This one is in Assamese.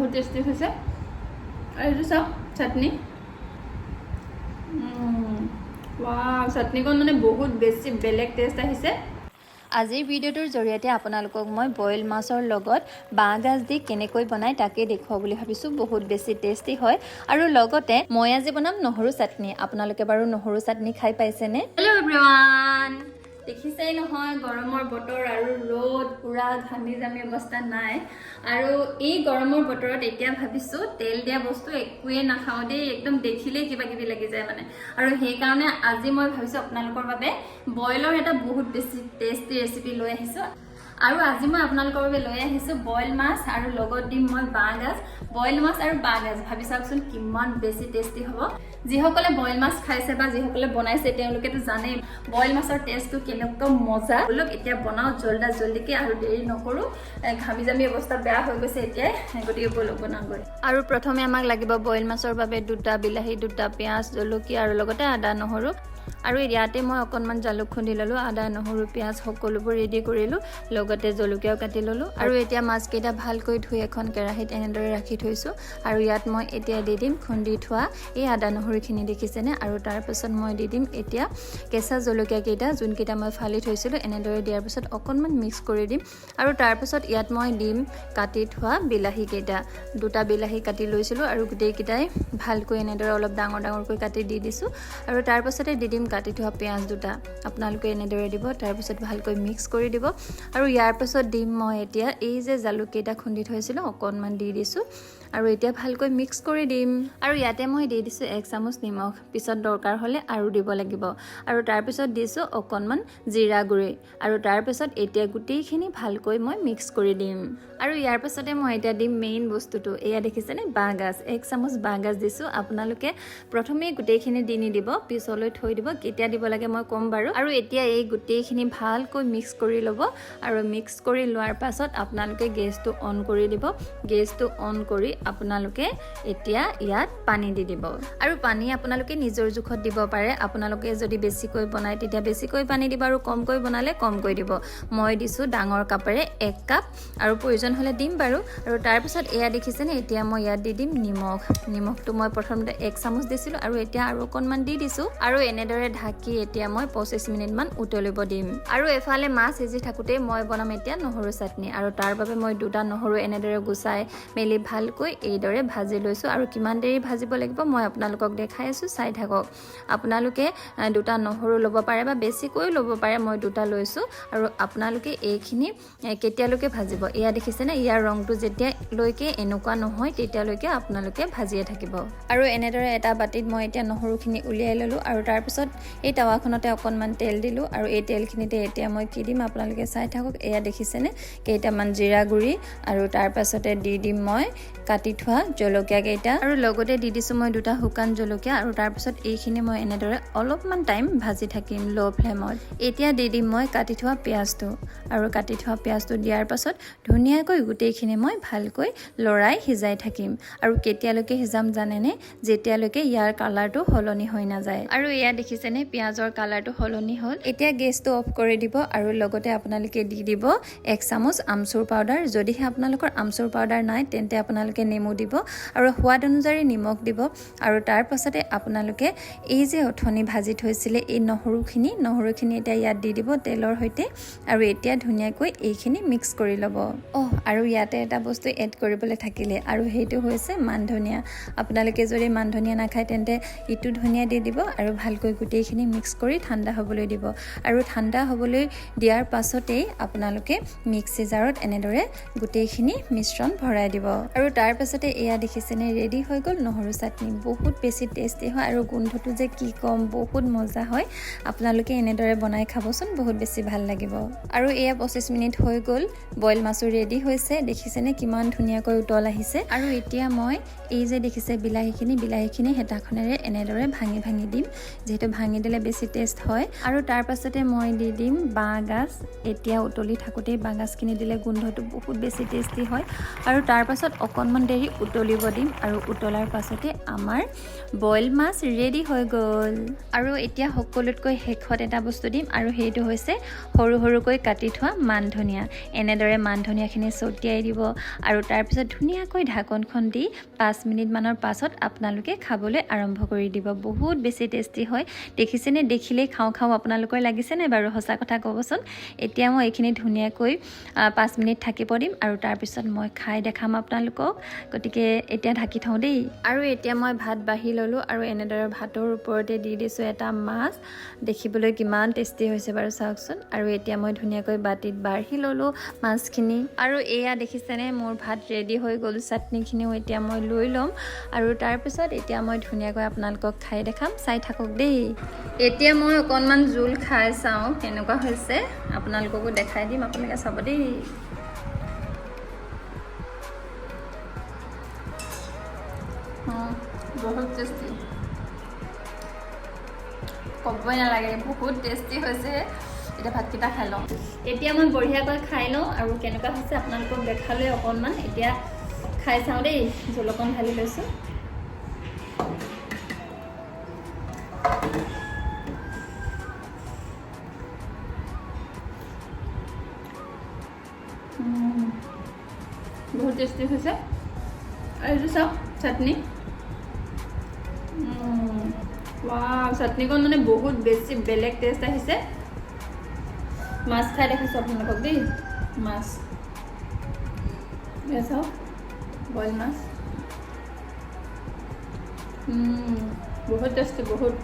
বহুত টেষ্টি হৈছে আৰু এইটো চাওক চাটনি ৱাও চাটনিখন মানে বহুত বেছি বেলেগ টেষ্ট আহিছে আজিৰ ভিডিঅ'টোৰ জৰিয়তে আপোনালোকক মই বইল মাছৰ লগত বাঁহগাজ দি কেনেকৈ বনাই তাকে দেখুৱাও বুলি ভাবিছোঁ বহুত বেছি টেষ্টি হয় আৰু লগতে মই আজি বনাম নহৰু চাটনি আপোনালোকে বাৰু নহৰু চাটনি খাই পাইছেনে হেল্ল' এভৰিৱান দেখিছেই নহয় গৰমৰ বতৰ আৰু ৰ'দ পুৰা ঘামি জামি অৱস্থা নাই আৰু এই গৰমৰ বতৰত এতিয়া ভাবিছোঁ তেল দিয়া বস্তু একোৱে নাখাওঁ দেই একদম দেখিলেই কিবা কিবি লাগি যায় মানে আৰু সেইকাৰণে আজি মই ভাবিছোঁ আপোনালোকৰ বাবে বইলৰ এটা বহুত বেছি টেষ্টি ৰেচিপি লৈ আহিছোঁ আৰু আজি মই আপোনালোকৰ বাবে লৈ আহিছোঁ বইল মাছ আৰু লগত দিম মই বাঁহগাজ বইল মাছ আৰু বাঁহগাজ ভাবি চাওকচোন কিমান বেছি টেষ্টি হ'ব যিসকলে বইল মাছ খাইছে বা যিসকলে বনাইছে তেওঁলোকেতো জানেই বইল মাছৰ টেষ্টটো কেনেকুৱা মজা বলক এতিয়া বনাওঁ জল্দিকে আৰু দেৰি নকৰোঁ ঘামি জামি অৱস্থা বেয়া হৈ গৈছে এতিয়াই গতিকে বলক বনাওঁগৈ আৰু প্ৰথমে আমাক লাগিব বইল মাছৰ বাবে 2টা বিলাহী 2টা পিঁয়াজ জলকীয়া আৰু লগতে আদা নহৰু আৰু ইয়াতে মই অকণমান জালুক খুন্দি ল'লোঁ আদা নহৰু পিঁয়াজ সকলোবোৰ ৰেডি কৰিলোঁ লগতে জলকীয়াও কাটি ল'লোঁ আৰু এতিয়া মাছকেইটা ভালকৈ ধুই এখন কেৰাহীত এনেদৰে ৰাখি থৈছোঁ আৰু ইয়াত মই এতিয়া দি দিম খুন্দি থোৱা এই আদা নহৰুখিনি দেখিছেনে আৰু তাৰপিছত মই দি দিম এতিয়া কেঁচা জলকীয়াকেইটা যোনকেইটা মই ফালি থৈছিলোঁ এনেদৰে দিয়াৰ পিছত অকণমান মিক্স কৰি দিম আৰু তাৰপিছত ইয়াত মই দিম কাটি থোৱা বিলাহীকেইটা 2টা বিলাহী কাটি লৈছিলোঁ আৰু গোটেইকেইটাই ভালকৈ এনেদৰে অলপ ডাঙৰকৈ কাটি দি দিছোঁ আৰু তাৰপিছতে দি দিম কাটি থোৱা পিঁয়াজ 2টা আপোনালোকে এনেদৰে দিব তাৰপিছত ভালকৈ মিক্স কৰি দিব আৰু ইয়াৰ পিছত দিম মই এতিয়া এই যে জালুককেইটা খুন্দি থৈছিলোঁ অকণমান দি দিছোঁ আৰু এতিয়া ভালকৈ মিক্স কৰি দিম আৰু ইয়াতে মই দি দিছোঁ 1 চামুচ নিমখ পিছত দৰকাৰ হ'লে আৰু দিব লাগিব আৰু তাৰপিছত দিছোঁ অকণমান জিৰা গুড়ি আৰু তাৰপিছত এতিয়া গোটেইখিনি ভালকৈ মই মিক্স কৰি দিম আৰু ইয়াৰ পিছতে মই এতিয়া দিম মেইন বস্তুটো এয়া দেখিছেনে বাঁহগাজ 1 চামুচ বাঁহগাজ দিছোঁ আপোনালোকে প্ৰথমে গোটেইখিনি দি নিদিব পিছলৈ থৈ দিব কেতিয়া দিব লাগে মই ক'ম বাৰু আৰু এতিয়া এই গোটেইখিনি ভালকৈ মিক্স কৰি ল'ব আৰু মিক্স কৰি লোৱাৰ পাছত আপোনালোকে গেছটো অন কৰি দিব গেছটো অন কৰি আপোনালোকে এতিয়া ইয়াত পানী দি দিব আৰু পানী আপোনালোকে নিজৰ জোখত দিব পাৰে আপোনালোকে যদি বেছিকৈ বনায় তেতিয়া বেছিকৈ পানী দিব আৰু কমকৈ বনালে কমকৈ দিব মই দিছোঁ ডাঙৰ কাপেৰে 1 কাপ আৰু প্ৰয়োজন হ'লে দিম বাৰু আৰু তাৰপিছত এয়া দেখিছেনে এতিয়া মই ইয়াত দি দিম নিমখটো মই প্ৰথমতে 1 চামুচ দিছিলোঁ আৰু এতিয়া আৰু অকণমান দি দিছোঁ আৰু এনেদৰে ঢাকি এতিয়া মই 25 মিনিটমান উতলিব দিম আৰু এফালে মাছ সিজি থাকোঁতে মই বনাম এতিয়া নহৰু চাটনি আৰু তাৰ বাবে মই 2টা নহৰু এনেদৰে গুচাই মেলি ভালকৈ এইদৰে ভাজি লৈছোঁ আৰু কিমান দেৰি ভাজিব লাগিব মই আপোনালোকক দেখাই আছোঁ চাই থাকক আপোনালোকে 2টা নহৰু ল'ব পাৰে বা বেছিকৈ ল'ব পাৰে মই 2টা লৈছোঁ আৰু আপোনালোকে এইখিনি কেতিয়ালৈকে ভাজিব এয়া দেখিছেনে ইয়াৰ ৰংটো যেতিয়ালৈকে এনেকুৱা নহয় তেতিয়ালৈকে আপোনালোকে ভাজিয়ে থাকিব আৰু এনেদৰে এটা বাটিত মই এতিয়া নহৰুখিনি উলিয়াই ল'লোঁ আৰু তাৰপিছত এই টাৱাখনতে অকণমান তেল দিলোঁ আৰু এই তেলখিনিতে এতিয়া মই কি দিম আপোনালোকে চাই থাকক এয়া দেখিছেনে কেইটামান জিৰা গুড়ি আৰু তাৰপাছতে দি দিম মই কাটি থোৱা জলকীয়া কেইটা আৰু লগতে দি দিছোঁ মই 2টা শুকান জলকীয়া আৰু তাৰপিছত এইখিনি মই এনেদৰে অলপমান টাইম ভাজি থাকিম ল' ফ্লেমত এতিয়া দি দিম মই কাটি থোৱা পিঁয়াজটো আৰু কাটি থোৱা পিঁয়াজটো দিয়াৰ পাছত ধুনীয়াকৈ গোটেইখিনি মই ভালকৈ লৰাই সিজাই থাকিম আৰু কেতিয়ালৈকে সিজাম জানেনে যেতিয়ালৈকে ইয়াৰ কালাৰটো সলনি হৈ নাযায় আৰু এয়া দেখিছেনে পিঁয়াজৰ কালাৰটো সলনি হ'ল এতিয়া গেছটো অফ কৰি দিব আৰু লগতে আপোনালোকে দি দিব 1 চামুচ আমচুৰ পাউডাৰ যদিহে আপোনালোকৰ আমচুৰ পাউডাৰ নাই তেন্তে আপোনালোকে নেমু দিব আৰু সোৱাদ অনুযায়ী নিমখ দিব আৰু তাৰ পাছতে আপোনালোকে এই যে অথনি ভাজি থৈছিলে এই নহৰুখিনি এতিয়া ইয়াত দি দিব তেলৰ সৈতে আৰু এতিয়া ধুনীয়াকৈ এইখিনি মিক্স কৰি ল'ব আৰু ইয়াতে এটা বস্তু এড কৰিবলৈ থাকিলে আৰু সেইটো হৈছে মান ধনিয়া আপোনালোকে যদি মান ধনিয়া নাখায় তেন্তে ইটো ধনিয়া দি দিব আৰু ভালকৈ গোটেইখিনি মিক্স কৰি ঠাণ্ডা হ'বলৈ দিব আৰু ঠাণ্ডা হ'বলৈ দিয়াৰ পাছতেই আপোনালোকে মিক্সি জাৰত এনেদৰে গোটেইখিনি মিশ্ৰণ ভৰাই দিব আৰু তাৰ পাছতে এয়া দেখিছেনে ৰেডি হৈ গ'ল নহৰু চাটনি বহুত বেছি টেষ্টি হয় আৰু গোন্ধটো যে কি কম বহুত মজা হয় আপোনালোকে এনেদৰে বনাই খাবচোন বহুত বেছি ভাল লাগিব আৰু এয়া 25 মিনিট হৈ গ'ল বইল মাছো ৰেডি হৈছে দেখিছেনে কিমান ধুনীয়াকৈ উতল আহিছে আৰু এতিয়া মই এই যে দেখিছে বিলাহীখিনি হেতাখনেৰে এনেদৰে ভাঙি দিম যেহেতু ভাঙি দিলে বেছি টেষ্ট হয়। আৰু তাৰ পাছতে মই দি দিম বাঁহগাজ। এতিয়া উতলি থাকোঁতেই বাঁহগাজখিনি দিলে গোন্ধটো বহুত বেছি টেষ্টি হয়। আৰু তাৰ পাছত অকণমান দেৰি উতলিব দিম আৰু উতলাৰ পাছতে আমাৰ বইল মাছ ৰেডি হৈ গ'ল। আৰু এতিয়া সকলোতকৈ শেষত এটা বস্তু দিম আৰু সেইটো হৈছে সৰু সৰুকৈ কাটি থোৱা মান ধনিয়া। এনেদৰে মান ধনিয়াখিনি ছটিয়াই দিব আৰু তাৰপিছত ধুনীয়াকৈ ঢাকনখন দি 5 মিনিটমানৰ পাছত আপোনালোকে খাবলৈ আৰম্ভ কৰি দিব। বহুত বেছি টেষ্টি হয়। দেখিছেনে? দেখিলেই খাওঁ খাওঁ আপোনালোকৰ লাগিছেনে বাৰু? সঁচা কথা ক'বচোন। এতিয়া মই এইখিনি ধুনীয়াকৈ 5 মিনিট থাকিব দিম আৰু তাৰপিছত মই খাই দেখাম আপোনালোকক। গতিকে এতিয়া ঢাকি থওঁ দেই। আৰু এতিয়া মই ভাত বাঢ়ি ল'লোঁ আৰু এনেদৰে ভাতৰ ওপৰতে দি দিছোঁ এটা মাছ। দেখিবলৈ কিমান টেষ্টি হৈছে বাৰু চাওকচোন। আৰু এতিয়া মই ধুনীয়াকৈ বাতিত বাঢ়ি ল'লোঁ মাছখিনি। আৰু এয়া দেখিছেনে মোৰ ভাত ৰেডি হৈ গ'ল। চাটনিখিনিও এতিয়া মই লৈ ল'ম আৰু তাৰপিছত এতিয়া মই ধুনীয়াকৈ আপোনালোকক খাই দেখাম। চাই থাকক দেই। এতিয়া মই অকণমান জোল খাই চাওঁ কেনেকুৱা হৈছে, আপোনালোককো দেখাই দিম। আপোনালোকে চাব দেই। বহুত টেষ্টি, ক'বই নালাগে, বহুত টেষ্টি হৈছে। এতিয়া ভাতকেইটা খাই লওঁ। এতিয়া মই বঢ়িয়াকৈ খাই লওঁ আৰু কেনেকুৱা হৈছে আপোনালোকক দেখালৈ অকণমান। এতিয়া খাই চাওঁ দেই। জোল অকণ ঢালি লৈছোঁ। বহুত টেষ্টি হৈছে। আৰু এইটো চাওক চাটনি। চাটনিকণ মানে বহুত বেছি বেলেগ টেষ্ট আহিছে। মাছ খাই দেখাইছোঁ আপোনালোকক দেই। মাছ এয়া চাওক, বইল মাছ। বহুত টেষ্টি, বহুত।